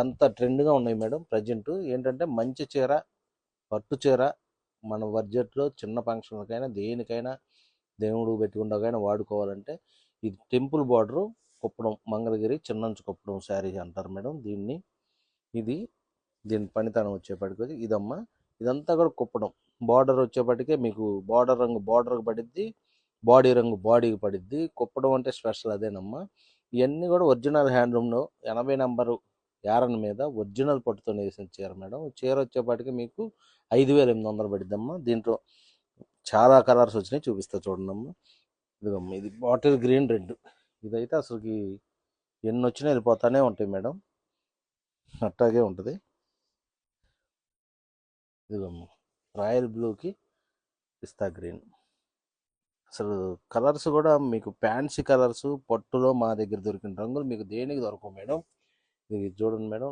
ఎంత ట్రెండ్గా ఉన్నాయి madam. Present ఏంటంటే మంచి చీర, పట్టు చీర మన బడ్జెట్లో చిన్న ఫంక్షన్లకైనా దేనికైనా దేవుడు పెట్టుకుంటాకైనా వాడుకోవాలంటే ఇది టెంపుల్ బార్డరు కుప్పడం మంగళగిరి చిన్నంచు కుప్పడం శారీ అంటారు మేడం దీన్ని. దీని పనితనం వచ్చేప్పటికి ఇదమ్మా, ఇదంతా కూడా కుప్పడం. బార్డర్ వచ్చేప్పటికే మీకు బార్డర్ రంగు బార్డర్కి పడిద్ది, బాడీ రంగు బాడీకి పడిద్ది. కుప్పడం అంటే స్పెషల్ అదేనమ్మా. ఇవన్నీ కూడా ఒరిజినల్ హ్యాండ్లూమ్లో 80 నెంబరు యారన్ మీద ఒరిజినల్ పట్టుతో వేసిన చీర మేడం. చీర వచ్చేప్పటికి మీకు 5,800 పడిద్దమ్మా. దీంట్లో చాలా కలర్స్ వచ్చినాయి, చూపిస్తా చూడండి. ఇదిగమ్మా, ఇది బాటిల్ గ్రీన్ రెడ్. ఇదైతే అసలుకి ఎన్ని వచ్చినా వెళ్ళిపోతానే ఉంటాయి మేడం, అట్టాగే ఉంటుంది. ఇదిగమ్మా, రాయల్ బ్లూకి పిస్తా గ్రీన్. అసలు కలర్స్ కూడా మీకు ఫ్యాన్సీ కలర్స్ పట్టులో మా దగ్గర దొరికిన రంగులు మీకు దేనికి దొరకవు మేడం. ఇది చూడండి మేడం.